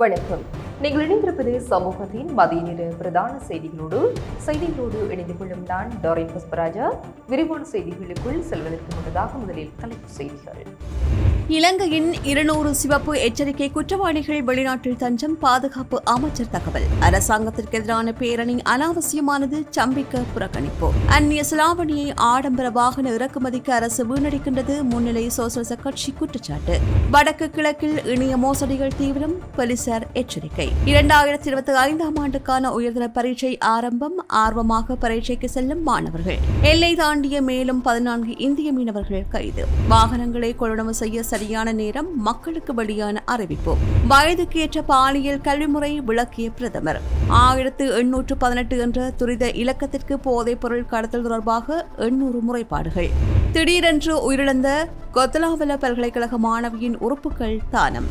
வணக்கம். நீங்கள் இணைந்திருப்பது சமூகத்தின் மதிய நேர பிரதான செய்திகளோடு இணைந்து கொள்ளும் நான் டாரின் புஷ்பராஜா. விரிவான செய்திகளுக்குள் செல்வதற்கு முன்னதாக முதலில் தலைப்புச் செய்திகள். இலங்கையின் 200 சிவப்பு எச்சரிக்கை குற்றவாளிகள் வெளிநாட்டில் தஞ்சம், பாதுகாப்பு அமைச்சர் தகவல். அரசாங்கத்திற்கு எதிரான பேரணி அனாவசியமானது, சம்பிக்க புறக்கணிப்பு. அந்நிய செலாவணியை ஆடம்பர வாகன இறக்குமதிக்கு அரசு வீணடிக்கின்றது, முன்னிலை சோசலிச கட்சி குற்றச்சாட்டு. வடக்கு கிழக்கில் இணைய மோசடிகள் தீவிரம், போலீசார் எச்சரிக்கை. 2025ஆம் ஆண்டுக்கான உயர்தர பரீட்சை ஆரம்பம், ஆர்வமாக பரீட்சைக்கு செல்லும் மாணவர்கள். எல்லை தாண்டிய மேலும் 14 இந்திய மீனவர்கள் கைது. வாகனங்களை கொள்வனவு செய்ய சரியான நேரம், மக்களுக்கு வெளியான அறிவிப்பு. வயதுக்கு ஏற்ற பாலியல் கல்விமுறை விளக்கிய பிரதமர். 1818 என்ற துரித இலக்கத்திற்கு போதைப் பொருள் கடத்தல் தொடர்பாக 800 முறைப்பாடுகள். திடீரென்று உயிரிழந்த கொத்தலாவல பல்கலைக்கழக மாணவியின் உறுப்புகள் தானம்.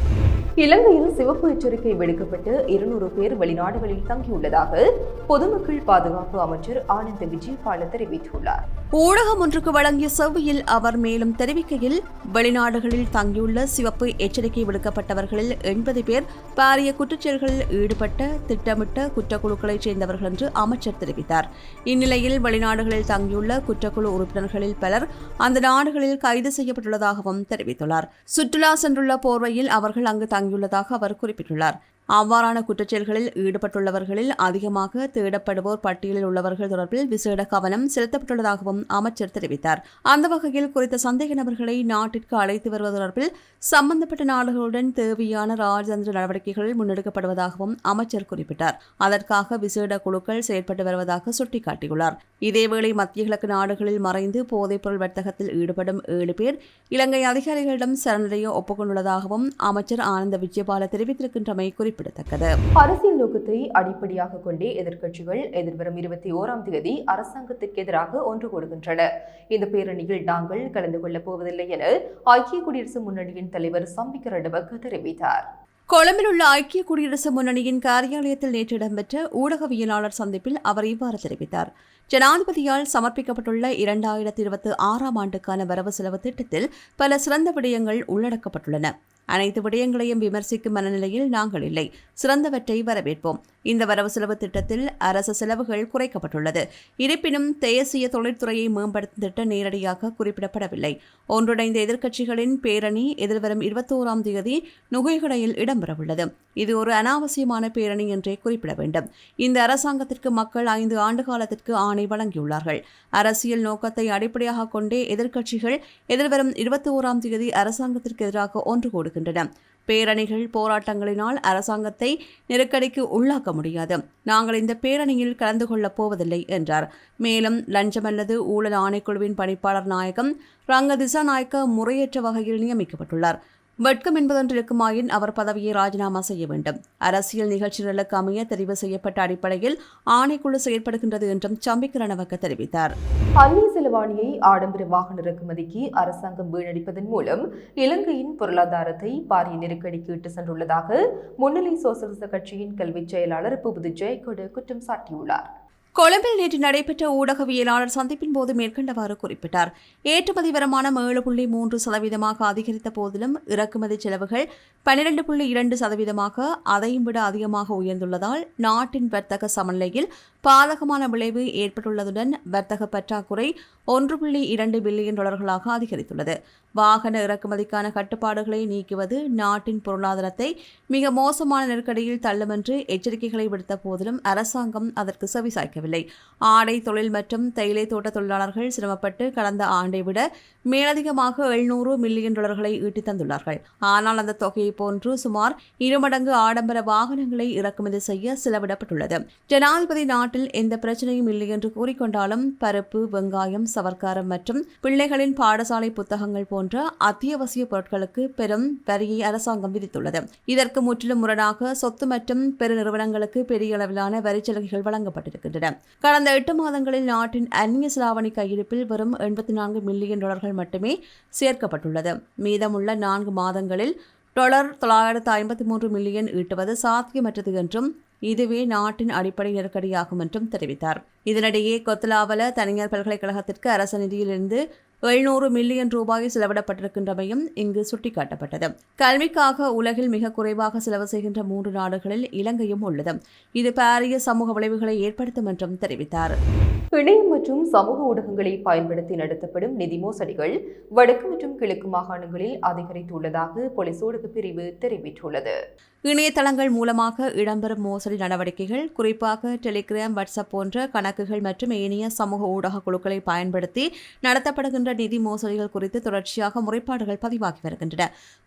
இலங்கையில் சிவப்பு எச்சரிக்கை விடுக்கப்பட்டு 200 பேர் வெளிநாடுகளில் தங்கியுள்ளதாக பொதுமக்கள் பாதுகாப்பு அமைச்சர் ஆனந்த விஜயபால தெரிவித்துள்ளார். ஊடகம் ஒன்றுக்கு வழங்கிய செவ்வியில் அவர் மேலும் தெரிவிக்கையில், வெளிநாடுகளில் தங்கியுள்ள சிவப்பு எச்சரிக்கை விடுக்கப்பட்டவர்களில் 80 பேர் பாரிய குற்றச்செயல்களில் ஈடுபட்ட திட்டமிட்ட குற்றக்குழுக்களைச் சேர்ந்தவர்கள் என்று அமைச்சர் தெரிவித்தார். இந்நிலையில் வெளிநாடுகளில் தங்கியுள்ள குற்றக்குழு உறுப்பினர்களில் பலர் அந்த நாடுகளில் கைது செய்யப்பட்டுள்ளதாகவும் தெரிவித்துள்ளார். சுற்றுலா சென்றுள்ள போர்வையில் அவர்கள் அங்கு தங்கியுள்ளதாக அவர் குறிப்பிட்டுள்ளார். அவ்வாறான குற்றச்செயல்களில் ஈடுபட்டுள்ளவர்களில் அதிகமாக தேடப்படுவோர் பட்டியலில் உள்ளவர்கள் தொடர்பில் விசேட கவனம் செலுத்தப்பட்டுள்ளதாகவும் அமைச்சர் தெரிவித்தார். அந்த வகையில் குறித்த சந்தேக நபர்களை நாட்டிற்கு அழைத்து வருவது தொடர்பில் சம்பந்தப்பட்ட நாடுகளுடன் தேவையான ராஜதந்திர நடவடிக்கைகள் முன்னெடுக்கப்படுவதாகவும் அமைச்சர் குறிப்பிட்டார். அதற்காக விசேட குழுக்கள் செயற்பட்டு வருவதாக சுட்டிக்காட்டியுள்ளார். இதேவேளை மத்திய கிழக்கு நாடுகளில் மறைந்து போதைப்பொருள் வர்த்தகத்தில் ஈடுபடும் 7 பேர் இலங்கை அதிகாரிகளிடம் சரணடைய ஒப்புக்கொண்டுள்ளதாகவும் அமைச்சர் ஆனந்த விஜயபால தெரிவித்திருக்கின்றமை குறிப்பிடத்தக்கது. அரசியல் நோக்கத்தை அடிப்படையாக கொண்டே எதிர்க்கட்சிகள் எதிர்வரும் 21ஆம் தேதி அரசாங்கத்திற்கு எதிராக ஒன்று கூடுகின்றன. இந்த பேரணியில் நாங்கள் கலந்து கொள்ளப் போவதில்லை என ஐக்கிய குடியரசு முன்னணியின் தலைவர் சம்பிக்க ரணவக்க தெரிவித்தார். கொழும்பில் உள்ள ஐக்கிய குடியரசு முன்னணியின் காரியாலயத்தில் நேற்று இடம்பெற்ற ஊடகவியலாளர் சந்திப்பில் அவர் இவ்வாறு தெரிவித்தார். ஜனாதிபதியால் சமர்ப்பிக்கப்பட்டுள்ள 2026ஆம் ஆண்டுக்கான வரவு செலவு திட்டத்தில் பல சிறந்த விடயங்கள் உள்ளடக்கப்பட்டுள்ளன. அனைத்து விடயங்களையும் விமர்சிக்கும் மனநிலையில் நாங்கள் இல்லை. சிறந்தவற்றை வரவேற்போம். இந்த வரவு செலவு திட்டத்தில் அரசு செலவுகள் குறைக்கப்பட்டுள்ளது. இருப்பினும் தேசிய தொழில்துறையை மேம்படுத்தும் திட்டம் நேரடியாக குறிப்பிடப்படவில்லை. ஒன்றிணைந்த எதிர்க்கட்சிகளின் பேரணி எதிர்வரும் 21ஆம் தேதி நுகைகடையில் இடம்பெறவுள்ளது. இது ஒரு அனாவசியமான பேரணி என்றே குறிப்பிட வேண்டும். இந்த அரசாங்கத்திற்கு மக்கள் 5 ஆண்டு காலத்திற்கு ஆணை வழங்கியுள்ளார்கள். அரசியல் நோக்கத்தை அடிப்படையாக கொண்டே எதிர்க்கட்சிகள் எதிர்வரும் 21ஆம் தேதி அரசாங்கத்திற்கு எதிராக ஒன்று கூடுகின்றன. பேரணிகள், போராட்டங்களினால் அரசாங்கத்தை நெருக்கடிக்கு உள்ளாக்க முடியாது. நாங்கள் இந்த பேரணியில் கலந்து கொள்ளப் போவதில்லை என்றார். மேலும் லஞ்சம் அல்லது ஊழல் ஆணைக்குழுவின் பணிப்பாளர் நாயகம் ரங்க திசாநாயக்க முறையற்ற வகையில் நியமிக்கப்பட்டுள்ளார். வெட்கம் என்பதொன்று இருக்குமாயின் அவர் பதவியை ராஜினாமா செய்ய வேண்டும். அரசியல் நிகழ்ச்சிகளுக்கு அமைய தெரிவு செய்யப்பட்ட அடிப்படையில் ஆணைக்குழு செயற்படுகின்றது என்றும் சம்பிக்க ரணவக்க தெரிவித்தார். அந்நிய செலவாணியை ஆடம்பர வாகன இறக்குமதிக்கு அரசாங்கம் வீணடிப்பதன் மூலம் இலங்கையின் பொருளாதாரத்தை பாரிய நெருக்கடிக்கு இட்டு சென்றுள்ளதாக முன்னிலை சோசலிச கட்சியின் கல்வி செயலாளர் புபுது ஜெயக்கொட குற்றம் சாட்டியுள்ளார். கொழும்பில் நேற்று நடைபெற்ற ஊடகவியலாளர் சந்திப்பின் போது மேற்கண்டவாறு குறிப்பிட்டார். ஏற்றுமதி வருமானம் 7.3% அதிகரித்த போதிலும் இறக்குமதி செலவுகள் 12.2% அதையும் விட அதிகமாக உயர்ந்துள்ளதால் நாட்டின் வர்த்தக சமநிலையில் பாதகமான விளைவு ஏற்பட்டுள்ளதுடன் வர்த்தக பற்றாக்குறை $1.2 பில்லியன் அதிகரித்துள்ளது. வாகன இறக்குமதிக்கான கட்டுப்பாடுகளை நீக்குவது நாட்டின் பொருளாதாரத்தை மிக மோசமான நெருக்கடியில் தள்ளும் என்று எச்சரிக்கைகளை விடுத்த போதிலும் அரசாங்கம் அதற்கு செவிசாய்க்கவில்லை. ஆடை தொழில் மற்றும் தேயிலை தோட்ட தொழிலாளர்கள் சிரமப்பட்டு கடந்த ஆண்டை விட மேலதிகமாக $700 மில்லியன் ஈட்டித் தந்துள்ளார்கள். ஆனால் அந்த தொகையை போன்று சுமார் 2 மடங்கு ஆடம்பர வாகனங்களை இறக்குமதி செய்ய செலவிடப்பட்டுள்ளது. ஜனாதிபதி நாட்டில் எந்த பிரச்சனையும் இல்லை என்று கூறிக்கொண்டாலும் பருப்பு, வெங்காயம், சவர்க்காரம் மற்றும் பிள்ளைகளின் பாடசாலை புத்தகங்கள் போன்ற அத்தியாவசிய பொருட்களுக்கு பெரும் வரியை அரசாங்கம் விதித்துள்ளது. இதற்கு முற்றிலும் முரணாக சொத்து மற்றும் பெருநிறுவனங்களுக்கு பெரிய அளவிலான வரிச்சலுகைகள் வழங்கப்பட்டிருக்கின்றன. கடந்த 8 மாதங்களில் நாட்டின் அந்நிய செலாவணி கையிருப்பில் வெறும் $84 மில்லியன் மட்டுமே சேர்க்கப்பட்டுள்ளது. மீதமுள்ள 4 மாதங்களில் $953 மில்லியன் ஈட்டுவது சாத்தியமற்றது என்றும் இதுவே நாட்டின் அடிப்படை நெருக்கடியாகும் என்றும் தெரிவித்தார். இதனிடையே கொத்தலாவல தனியார் பல்கலைக்கழகத்திற்கு அரச நிதியிலிருந்து 700 மில்லியன் ரூபாய் செலவிடப்பட்டிருக்கின்றமையும் இங்கு சுட்டிக்காட்டப்பட்டது. கல்விக்காக உலகில் மிக குறைவாக செலவு செய்கின்ற 3 நாடுகளில் இலங்கையும் உள்ளது. இது பாரிய சமூக விளைவுகளை ஏற்படுத்தும் என்றும் தெரிவித்தார். இணையம் மற்றும் சமூக ஊடகங்களை பயன்படுத்தி நடத்தப்படும் நிதி மோசடிகள் வடக்கு மற்றும் கிழக்கு மாகாணங்களில் அதிகரித்துள்ளதாக போலீஸ் ஊடக பிரிவு தெரிவித்துள்ளது. இணையதளங்கள் மூலமாக இடம்பெறும் மோசடி நடவடிக்கைகள், குறிப்பாக டெலிகிராம், வாட்ஸ்அப் போன்ற கணக்குகள் மற்றும் ஏனைய சமூக ஊடக குழுக்களை பயன்படுத்தி நடத்தப்படுகின்ற நிதி மோசடிகள் குறித்து தொடர்ச்சியாக முறைப்பாடுகள் பதிவாகி வருகின்றன.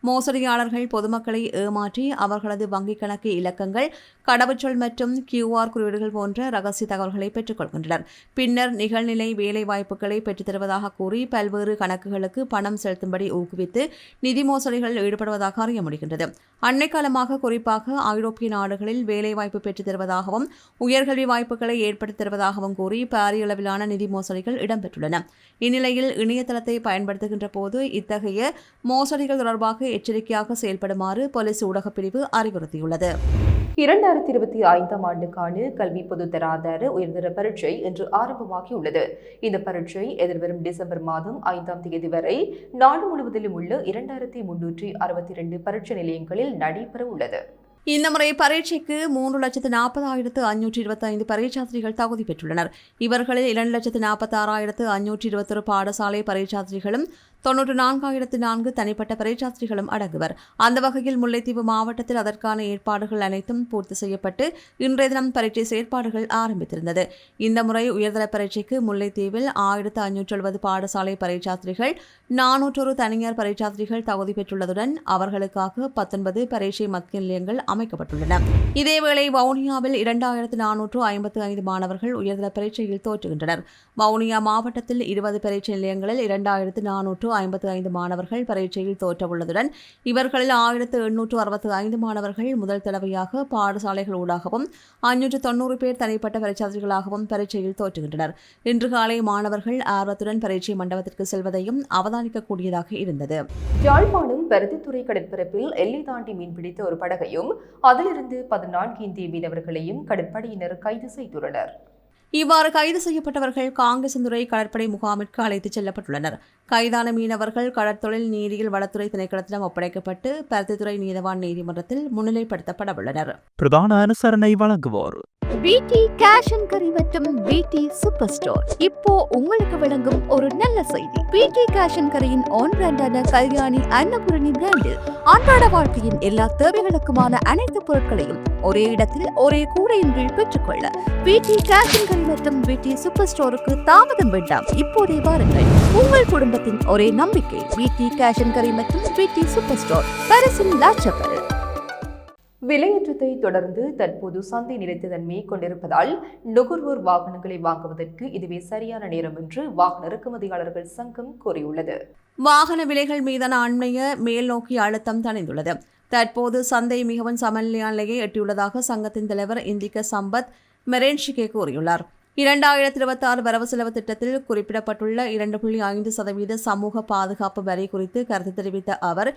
மோசடியாளர்கள் பொதுமக்களை ஏமாற்றி அவர்களது வங்கிக் கணக்கு இலக்கங்கள், கடவுச்சொல் மற்றும் QR குறியீடுகள் போன்ற ரகசிய தகவல்களை பெற்றுக் கொள்கின்றனர். பின்னர் நிகழ்நிலை வேலை வாய்ப்புகளை பெற்றுத் தருவதாக கூறி பல்வேறு கணக்குகளுக்கு பணம் செலுத்தும்படி ஊக்குவித்து நிதி மோசடிகளில் ஈடுபடுவதாக அறிய முடிகின்றது. அண்மை காலமாக குறிப்பாக ஐரோப்பிய நாடுகளில் வேலைவாய்ப்பு பெற்றுத் தருவதாகவும் உயர்கல்வி வாய்ப்புகளை ஏற்படுத்தித் தருவதாகவும் கூறி பாரிய அளவிலான நிதி மோசடிகள் இடம்பெற்றுள்ளன. இந்நிலையில் இணையதளத்தை பயன்படுத்துகின்ற போது இத்தகைய மோசடிகள் தொடர்பாக எச்சரிக்கையாக செயல்படுமாறு போலீஸ் ஊடகப் பிரிவு அறிவுறுத்தியுள்ளது. 2025ஆம் ஆண்டுக்கான கல்வி பொதுத்தராதர உயர்தர பரீட்சை இன்று ஆரம்பமாகியுள்ளது. இந்த பரீட்சை எதிர்வரும் டிசம்பர் மாதம் 5ஆம் தேதி வரை நாடு முழுவதிலும் உள்ள 2362 பரீட்சை நிலையங்களில் நடைபெற உள்ளது. இந்த முறை பரீட்சைக்கு 3,40,525 பரீட்சார்த்திகள் தகுதி பெற்றுள்ளனர். இவர்களில் 2,46,521 பாடசாலை பரீட்சார்த்திகளும் 94,004 தனிப்பட்ட பரீட்சார்த்திகளும் அடங்குவர். அந்த வகையில் முல்லைத்தீவு மாவட்டத்தில் அதற்கான ஏற்பாடுகள் அனைத்தும் பூர்த்தி செய்யப்பட்டு இன்றைய தினம் பரீட்சை செயற்பாடுகள் ஆரம்பித்திருந்தது. இந்த முறை உயர்தர பரீட்சைக்கு முல்லைத்தீவில் 1,570 பாடசாலை பரீட்சார்த்திகள், 401 தனியார் பரீட்சார்த்திகள் தகுதி பெற்றுள்ளதுடன் அவர்களுக்காக 19 பரீட்சை மத்திய நிலையங்கள் அமைக்கப்பட்டுள்ளன. இதேவேளை வவுனியாவில் 2,455 மாணவர்கள் உயர்தர பரீட்சையில் தோற்றுகின்றனர். வவுனியா மாவட்டத்தில் 20 பரீட்சை நிலையங்களில் 2,455 மாணவர்கள் பரீட்சையில் தோற்றவுள்ளதுடன் இவர்களில் 1,865 மாணவர்கள் முதல் தடவையாக பாடசாலைகள் ஊடாகவும் 590 பேர் தனிப்பட்ட பரீட்சார்த்திகளாகவும் பரீட்சையில் தோற்றுகின்றனர். இன்று காலை மாணவர்கள் ஆர்வத்துடன் பரீட்சை மண்டபத்திற்கு செல்வதையும் அவதானிக்கக்கூடியதாக இருந்தது. யாழ்ப்பாணம் பருத்தித்துறை கடற்பரப்பில் எல்லை தாண்டி மீன்பிடித்த ஒரு படகையும் அதிலிருந்து 14 இந்திய மீனவர்களையும் கடற்படையினர் கைது செய்துள்ளனர். இவ்வாறு கைது செய்யப்பட்டவர்கள் காங்கேசந்துறை கடற்படை முகாமிற்கு அழைத்துச் செல்லப்பட்டுள்ளனர். கைதான மீனவர்கள் கடற்தொழில் நீரியல் வளத்துறை திணைக்களத்திடம் ஒப்படைக்கப்பட்டு பருத்தித்துறை நீதவான் நீதிமன்றத்தில் முன்னிலைப்படுத்தப்பட உள்ளனர். பிரதான அனுசரணை வழங்குவோர் பிடி கேஷ் அண்ட் கரி மற்றும் பிடி சூப்பர் ஸ்டோர். இப்போ உங்களுக்கு வழங்கும் ஒரு நல்ல செய்தி. பிடி கேஷ் அண்ட் கரியின் ஆன் பிராண்டான கல்யாணி அன்னபூரணி பிராண்டில் அன்றாட வாழ்க்கையின் எல்லா தேவைகளுக்குமான அனைத்து பொருட்களையும் ஒரே இடத்தில் ஒரே கூடையின் கீழ் பெற்றுக்கொள்ள பிடி கேஷ் அண்ட் கரி மற்றும் பிடி சூப்பர் ஸ்டோருக்கு தாமதம் வேண்டாம். இப்போதே வாருங்கள். உங்கள் குடும்பத்தின் ஒரே நம்பிக்கை பிடி கேஷ் அண்ட் கரி மற்றும் பிடி சூப்பர் ஸ்டோர், பாரிஸின் லா சப்பல். விலையேற்றத்தை தொடர்ந்து தற்போது சந்தை நிலைத்த தன்மையை கொண்டிருப்பதால் நுகர்வோர் வாகனங்களை வாங்குவதற்கு இதுவே சரியான நேரம் என்று வாகன இறக்குமதியாளர்கள் சங்கம் கூறியுள்ளது. வாகன விலைகள் மீதான அண்மைய மேல் நோக்கிய அழுத்தம் தணிந்துள்ளது. தற்போது சந்தை மிகவும் சமநிலையான நிலையை எட்டியுள்ளதாக சங்கத்தின் தலைவர் இந்திக சம்பத் மெரென்ஷிகே கூறியுள்ளார். 2026 வரவு செலவு திட்டத்தில் குறிப்பிடப்பட்டுள்ள 2.5% சமூக பாதுகாப்பு வரி குறித்து கருத்து தெரிவித்த அவர்,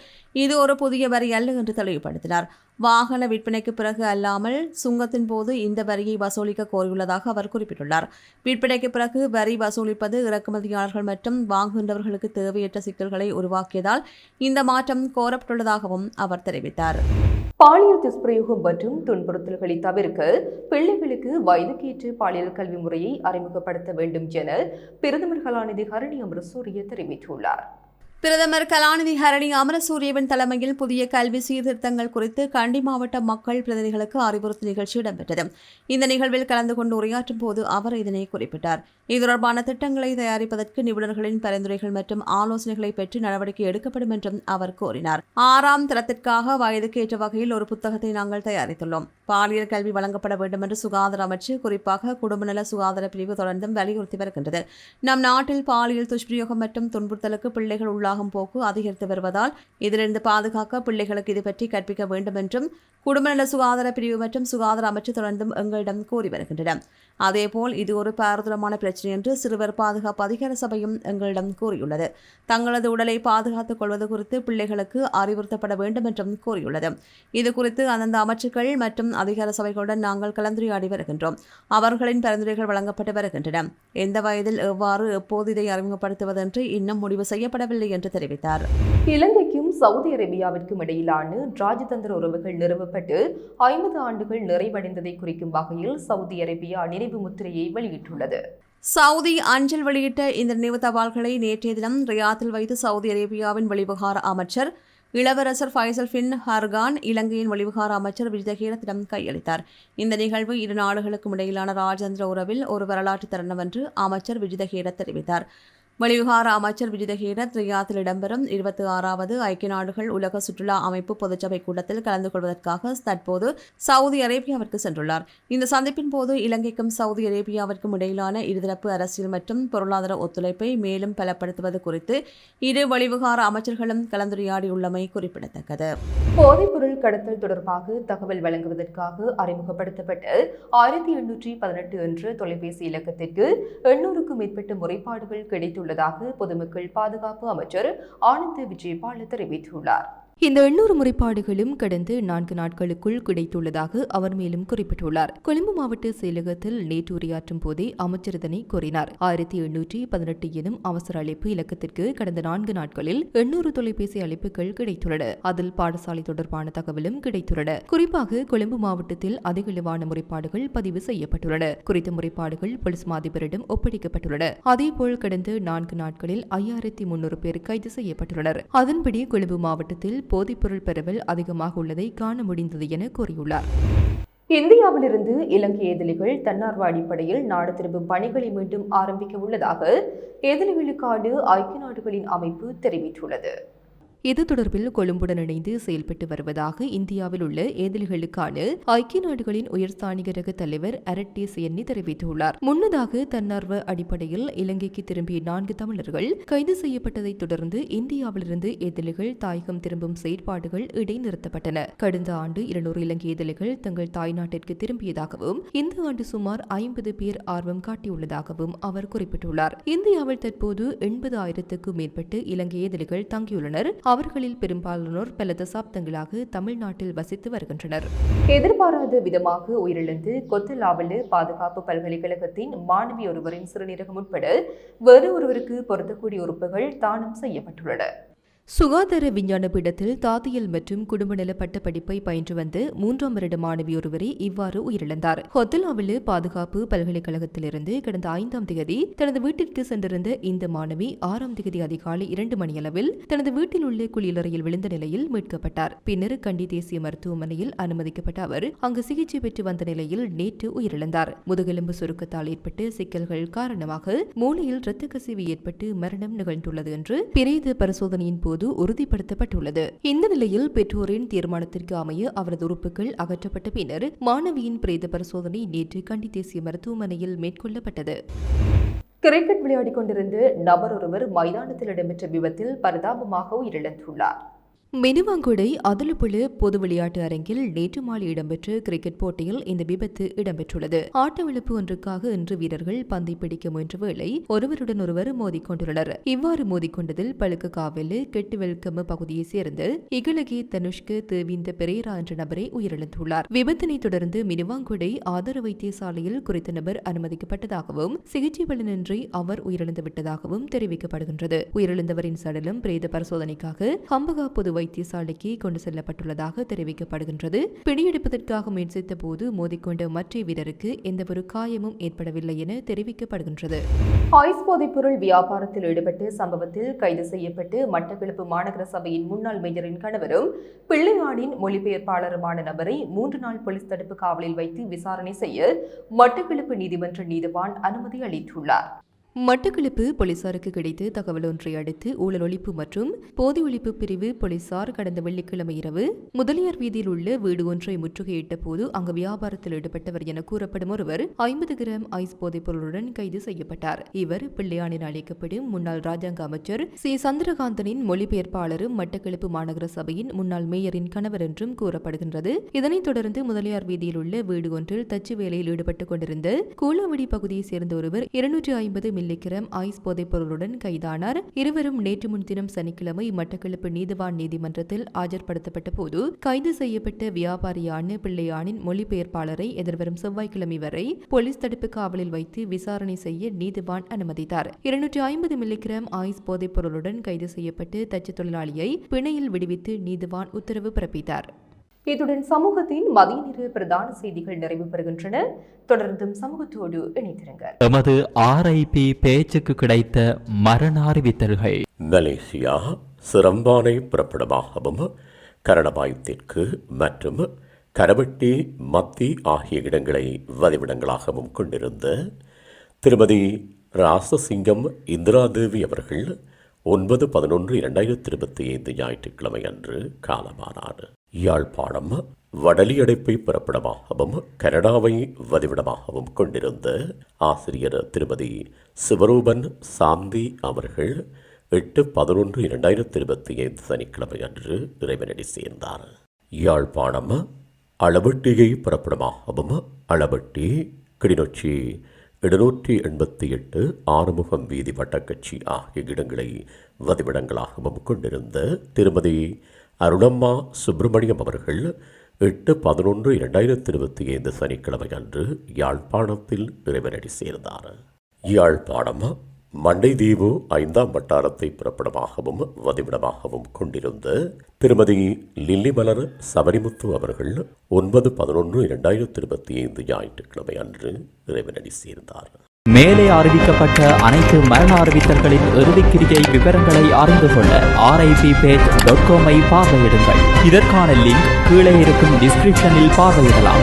இது ஒரு புதிய வரி அல்ல என்று தெளிவுபடுத்தினார். வாகன விற்பனைக்கு பிறகு அல்லாமல் சுங்கத்தின் போது இந்த வரியை வசூலிக்க கோரியுள்ளதாக அவர் குறிப்பிட்டுள்ளார். விற்பனைக்கு பிறகு வரி வசூலிப்பது இறக்குமதியாளர்கள் மற்றும் வாங்குகின்றவர்களுக்கு தேவையற்ற சிக்கல்களை உருவாக்கியதால் இந்த மாற்றம் கோரப்பட்டுள்ளதாகவும் அவர் தெரிவித்தார். பாலியல் துஷ்பிரயோகம் மற்றும் துன்புறுத்தல்களை தவிர்க்க பிள்ளைகளுக்கு வயதுக்கேற்ற பாலியல் கல்வி முறையை அறிமுகப்படுத்த வேண்டும் என பிரதமர் கலாநிதி ஹரணி அமரசூரிய தெரிவித்துள்ளார். பிரதமர் கலாநிதி ஹரணி அமரசூரியவின் தலைமையில் புதிய கல்வி சீர்திருத்தங்கள் குறித்து கண்டி மாவட்ட மக்கள் பிரதிநிதிகளுக்கு அறிவுறுத்தல் நிகழ்ச்சி இடம்பெற்றது. இந்த நிகழ்வில் கலந்து கொண்டு உரையாற்றும் போது அவர் இதனை குறிப்பிட்டார். இது தொடர்பான திட்டங்களை தயாரிப்பதற்கு நிபுணர்களின் பரிந்துரைகள் மற்றும் ஆலோசனைகளை பெற்று நடவடிக்கை எடுக்கப்படும் என்றும் அவர் கூறினார். 6ஆம் தரத்திற்காக வயதுக்கு ஏற்ற வகையில் ஒரு புத்தகத்தை நாங்கள் தயாரித்துள்ளோம். பாலியல் கல்வி வழங்கப்பட வேண்டும் என்று சுகாதார அமைச்சு, குறிப்பாக குடும்பநல சுகாதார பிரிவு தொடர்ந்தும் வலியுறுத்தி வருகின்றது. நம் நாட்டில் பாலியல் துஷ்பிரயோகம் மற்றும் துன்புறுத்தலுக்கு பிள்ளைகள் விபத்துக்குள்ளாகும் போக்கு அதிகரித்து வருவதால் இதிலிருந்து பாதுகாக்க பிள்ளைகளுக்கு இது பற்றி கற்பிக்க வேண்டும் என்றும் குடும்பநல சுகாதார பிரிவு மற்றும் சுகாதார அமைச்சு தொடர்ந்தும் எங்களிடம் கூறி வருகின்றன. அதேபோல் இது ஒரு பாரதூரமான பிரச்சினை என்று சிறுவர் பாதுகாப்பு அதிகார சபையும் எங்களிடம் கூறியுள்ளது. தங்களது உடலை பாதுகாத்துக் கொள்வது குறித்து பிள்ளைகளுக்கு அறிவுறுத்தப்பட வேண்டும் என்றும் கூறியுள்ளது. இது குறித்து அந்தந்த அமைச்சுக்கள் மற்றும் அதிகார சபைகளுடன் நாங்கள் கலந்துரையாடி வருகின்றோம். அவர்களின் பரிந்துரைகள் வழங்கப்பட்டு வருகின்றன. எந்த வயதில் எவ்வாறு எப்போது இதை அறிமுகப்படுத்துவது என்று இன்னும் முடிவு செய்யப்படவில்லை என்று தெரிவித்தார். இலங்கைக்கும் சவுதி அரேபியாவிற்கும் இடையிலான ராஜதந்திர உறவுகள் நிறுவப்பட்டு 50 ஆண்டுகள் நிறைவடைந்ததை குறிக்கும் வகையில் சவுதி அரேபியா நினைவு முத்திரையை வெளியிட்டுள்ளது. சவுதி அஞ்சல் வெளியிட்ட இந்த நினைவு தபால்களை நேற்றைய தினம் ரியாத்தில் வைத்து சவுதி அரேபியாவின் வெளிவிவகார அமைச்சர் இளவரசர் ஃபைசல் பின் ஹர்கான் இலங்கையின் வெளிவிவகார அமைச்சர் விஜயகீரத்திடம் கையளித்தார். இந்த நிகழ்வு இரு நாடுகளுக்கும் இடையிலான ராஜதந்திர உறவில் ஒரு வரலாற்று தருணம் என்று அமைச்சர் விஜயகீரத் தெரிவித்தார். வெளிவிவகார அமைச்சர் விஜயகீரத் ரியாத்தில் இடம்பெறும் 26வது ஐக்கிய நாடுகள் உலக சுற்றுலா அமைப்பு பொதுச்சபை கூட்டத்தில் கலந்து கொள்வதற்காக தற்போது சவுதி அரேபியாவிற்கு சென்றுள்ளார். இந்த சந்திப்பின் போது இலங்கைக்கும் சவுதி அரேபியாவிற்கும் இடையிலான இருதரப்பு அரசியல் மற்றும் பொருளாதார ஒத்துழைப்பை மேலும் பலப்படுத்துவது குறித்து இரு வெளிவிவகார அமைச்சர்களும் கலந்துரையாடியுள்ளமை குறிப்பிடத்தக்கது. போதைப்பொருள் கடத்தல் தொடர்பாக தகவல் வழங்குவதற்காக அறிமுகப்படுத்தப்பட்ட 1818 என்ற தொலைபேசி இலக்கத்திற்கு 800க்கும் மேற்பட்ட முறைப்பாடுகள் கிடைத்துள்ளதாக பொதுமக்கள் பாதுகாப்பு அமைச்சர் ஆனந்த் விஜயபால தெரிவித்துள்ளார். இந்த 800 முறைப்பாடுகளும் கடந்த 4 நாட்களுக்குள் கிடைத்துள்ளதாக அவர் மேலும் குறிப்பிட்டுள்ளார். கொழும்பு மாவட்ட செயலகத்தில் நேற்று உரையாற்றும் போதே அமைச்சர் இதனை கூறினார். 1818 எனும் அவசர அழைப்பு இலக்கத்திற்கு கடந்த 4 நாட்களில் 800 தொலைபேசி அழைப்புகள் கிடைத்துள்ளன. அதில் பாடசாலை தொடர்பான தகவலும் கிடைத்துள்ளன. குறிப்பாக கொழும்பு மாவட்டத்தில் அதிகளவான முறைப்பாடுகள் பதிவு செய்யப்பட்டுள்ளன. குறித்த முறைப்பாடுகள் போலீஸ் மாதிபரிடம் ஒப்படைக்கப்பட்டுள்ளன. அதேபோல் கடந்த 4 நாட்களில் 5300 பேர் கைது செய்யப்பட்டுள்ளனர். அதன்படி கொழும்பு மாவட்டத்தில் போதைப்பொருள் பரவல் அதிகமாக உள்ளதை காண முடிந்தது என கூறியுள்ளார். இந்தியாவிலிருந்து இலங்கை எதிரிகள் தன்னார்வ அடிப்படையில் நாடு திரும்பும் பணிகளை மீண்டும் ஆரம்பிக்க உள்ளதாக எதிரிகளுக்கான ஐக்கிய நாடுகளின் அமைப்பு தெரிவித்துள்ளது. இது தொடர்பில் கொழும்புடன் இணைந்து செயல்பட்டு வருவதாக இந்தியாவில் உள்ள எதிரிகளுக்கான ஐக்கிய நாடுகளின் உயர்ஸ்தானிக ரக தலைவர் அரட்டே சியன்னி தெரிவித்துள்ளார். முன்னதாக தன்னார்வ அடிப்படையில் இலங்கைக்கு திரும்பிய 4 தமிழர்கள் கைது செய்யப்பட்டதை தொடர்ந்து இந்தியாவிலிருந்து எதிரிகள் தாயகம் திரும்பும் செயற்பாடுகள் இடைநிறுத்தப்பட்டன. கடந்த ஆண்டு 200 இலங்கை எதிரிகள் தங்கள் தாய்நாட்டிற்கு திரும்பியதாகவும் இந்த ஆண்டு சுமார் 50 பேர் ஆர்வம் காட்டியுள்ளதாகவும் அவர் குறிப்பிட்டுள்ளார். இந்தியாவில் தற்போது 80,000க்கும் மேற்பட்ட இலங்கை எதிரிகள் தங்கியுள்ளனர். அவர்களில் பெரும்பாலானோர் பல தசாப்தங்களாக தமிழ்நாட்டில் வசித்து வருகின்றனர். எதிர்பாராத விதமாக உயிரிழந்து கொத்தலாவல பாதுகாப்பு பல்கலைக்கழகத்தின் மாணவி ஒருவரின் சிறுநீரகம் உட்பட வேறு ஒருவருக்கு பொருத்தக்கூடிய உறுப்புகள் தானம் செய்யப்பட்டுள்ளன. சுகாதார விஞ்ஞான பீடத்தில் தாதியல் மற்றும் குடும்பநல பட்டப்படிப்பை பயின்று வந்த 3ஆம் வருட மாணவி ஒருவரே இவ்வாறு உயிரிழந்தார். கொத்தலாவல பாதுகாப்பு பல்கலைக்கழகத்திலிருந்து கடந்த 5ஆம் தேதி தனது வீட்டிற்கு சென்றிருந்த இந்த மாணவி 6ஆம் தேதி அதிகாலை 2 மணியளவில் தனது வீட்டில் உள்ள குளியலறையில் விழுந்த நிலையில் மீட்கப்பட்டார். பின்னர் கண்டி தேசிய மருத்துவமனையில் அனுமதிக்கப்பட்ட அவர் அங்கு சிகிச்சை பெற்று வந்த நிலையில் நேற்று உயிரிழந்தார். முதுகெலும்பு சுருக்கத்தால் ஏற்பட்ட சிக்கல்கள் காரணமாக மூளையில் இரத்த கசிவு ஏற்பட்டு மரணம் நிகழ்ந்துள்ளது என்று பிரேத பரிசோதனையின் போது உறுதிப்படுத்தப்பட்டுள்ளது. இந்த நிலையில் பெற்றோரின் தீர்மானத்திற்கு அமைய அவரது உறுப்புகள் அகற்றப்பட்ட பின்னர் மாணவியின் பிரேத பரிசோதனை நேற்று கண்டி தேசிய மருத்துவமனையில் மேற்கொள்ளப்பட்டது. கிரிக்கெட் விளையாடிக் கொண்டிருந்த நபர் ஒருவர் மைதானத்தில் இடம்பெற்ற விபத்தில் பரிதாபமாக உயிரிழந்துள்ளார். மினுவாங்குடை அதுலுப்புழு பொது விளையாட்டு அரங்கில் நேற்று மாலை இடம்பெற்ற கிரிக்கெட் போட்டியில் இந்த விபத்து இடம்பெற்றுள்ளது. ஆட்டவிழப்பு ஒன்றுக்காக இன்று வீரர்கள் பந்தை பிடிக்க முயன்ற வேளை ஒருவருடன் ஒருவர் மோதிக்கொண்டுள்ளனர். இவ்வாறு மோதிக்கொண்டதில் பழுக்க காவலு கெட்டுவெல்கம பகுதியை சேர்ந்த இகலகி தனுஷ்கு தேவிந்த பெரேரா என்ற நபரை உயிரிழந்துள்ளார். விபத்தினை தொடர்ந்து மினுவாங்குடை ஆதார வைத்தியசாலையில் குறித்த நபர் அனுமதிக்கப்பட்டதாகவும் சிகிச்சை பலனின்றி அவர் உயிரிழந்து விட்டதாகவும் தெரிவிக்கப்படுகின்றது. உயிரிழந்தவரின் சடலம் பிரேத பரிசோதனைக்காக ஹம்பகா பொது வைத்தியசாலைக்கு கொண்டு செல்லப்பட்டுள்ளதாக தெரிவிக்கப்படுகின்றது. பிடியெடுப்பதற்காக முயற்சித்த போது மோதிக்கொண்ட மற்ற வீரருக்கு எந்தவொரு காயமும் ஏற்படவில்லை என தெரிவிக்கப்படுகின்றது. ஐஸ் போதைப்பொருள் வியாபாரத்தில் ஈடுபட்ட சம்பவத்தில் கைது செய்யப்பட்டு மட்டக்களப்பு மாநகர சபையின் முன்னாள் மேயரின் கணவரும் பிள்ளையாடின் மொழிபெயர்ப்பாளருமான நபரை 3 நாள் போலீஸ் தடுப்பு காவலில் வைத்து விசாரணை செய்ய மட்டக்களப்பு நீதிமன்ற நீதிவான் அனுமதி அளித்துள்ளார். மட்டக்களப்பு போலீசாருக்கு கிடைத்த தகவல் ஒன்றை அடுத்து ஊழல் ஒழிப்பு மற்றும் போதை ஒழிப்பு பிரிவு போலீசார் கடந்த வெள்ளிக்கிழமை இரவு முதலியார் வீதியில் உள்ள வீடு ஒன்றை முற்றுகையிட்ட போது அங்கு வியாபாரத்தில் ஈடுபட்டவர் என கூறப்படும் ஒருவர் 50 கிராம் ஐஸ் போதைப் பொருளுடன் கைது செய்யப்பட்டார். இவர் பிள்ளையான் என அழைக்கப்படும் முன்னாள் ராஜாங்க அமைச்சர் சி சந்திரகாந்தனின் மொழிபெயர்ப்பாளரும் மட்டக்களப்பு மாநகர சபையின் முன்னாள் மேயரின் கணவர் என்றும் கூறப்படுகின்றது. இதனைத் தொடர்ந்து முதலியார் வீதியில் உள்ள வீடு ஒன்றில் தச்சு வேலையில் ஈடுபட்டுக் கொண்டிருந்த கூலவடி பகுதியைச் சேர்ந்த ஒருவர் 250 மில்லிகிராம் ஐஸ் போதைப் பொருளுடன் கைதானார். இருவரும் நேற்று முன்தினம் சனிக்கிழமை மட்டக்களப்பு நீதிவான் நீதிமன்றத்தில் ஆஜர்படுத்தப்பட்ட போது கைது செய்யப்பட்ட வியாபாரியான பிள்ளையானின் மொழிபெயர்ப்பாளரை எதிர்வரும் செவ்வாய்க்கிழமை வரை போலீஸ் தடுப்பு காவலில் வைத்து விசாரணை செய்ய நீதிவான் அனுமதித்தார். 250 மில்லிகிராம் ஐஸ் போதைப் பொருளுடன் கைது செய்யப்பட்டு தச்சு தொழிலாளியை பிணையில் விடுவித்து நீதிவான் உத்தரவு பிறப்பித்தார். இத்துடன் சமூகத்தின் மதிய நேர பிரதான செய்திகள் நிறைவு பெறுகின்றன. தொடர்ந்தும் சமூகத்தோடு இணைத்திருங்கள். எமது RIP பேச்சுக்கு கிடைத்த மரண அறிவித்தல்கள். மலேசியா சிரம்பானை புறப்படமாகவும் கரணபாய் தெற்கு மற்றும் கரவட்டி மத்தி ஆகிய இடங்களை வதிவிடங்களாகவும் கொண்டிருந்த திருமதி ராசசிங்கம் இந்திராதேவி அவர்கள் 9/11/2025 ஞாயிற்றுக்கிழமை அன்று காலமானார். யாழ்ப்பாணம் வடலியடைப்பை புறப்படமாகவும் கனடாவை வதிவிடமாகவும் கொண்டிருந்த ஆசிரியர் திருமதி சிவரூபன் சாந்தி அவர்கள் 8/11/2025 சனிக்கிழமை அன்று இறைவனடி சேர்ந்தார். யாழ்ப்பாணம் அளவட்டியை புறப்படமாகவும் அளவட்டி கிளிநொச்சி 788 ஆறுமுகம் வீதி வட்டக்கட்சி ஆகிய இடங்களை வதிவிடங்களாகவும் கொண்டிருந்த திருமதி அருணம்மா சுப்பிரமணியம் அவர்கள் 8/11/2025 சனிக்கிழமை அன்று யாழ்ப்பாணத்தில் இறைவனடி சேர்ந்தார். யாழ்ப்பாணம் மண்டைதீவு 5ஆம் வட்டாரத்தை புறப்படமாகவும் வதிவிடமாகவும் கொண்டிருந்த திருமதி லில்லிமலர் சபரிமுத்து அவர்கள் 9/11/2025 ஞாயிற்றுக்கிழமை அன்று இறைவனடி சேர்ந்தார். மேலே அறிவிக்கப்பட்ட அனைத்து மரண அறிவித்தல்களின் இறுதிக்கிரியை விவரங்களை அறிந்து கொள்ள RIPpage.com பார்வையிடுங்கள். இதற்கான லிங்க் கீழே இருக்கும் டிஸ்கிரிப்ஷனில் பார்வையிடலாம்.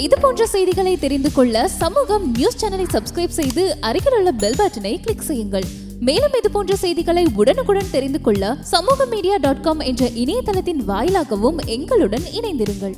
இது போன்ற செய்திகளை தெரிந்து கொள்ள சமூகம் நியூஸ் சேனலை சப்ஸ்கிரைப் செய்து அருகில் உள்ள பெல் பட்டனை கிளிக் செய்யுங்கள். மேலும் இது போன்ற செய்திகளை உடனுக்குடன் தெரிந்து கொள்ள சமூகமீடியா.com என்ற இணையதளத்தின் வாயிலாகவும் எங்களுடன் இணைந்திருங்கள்.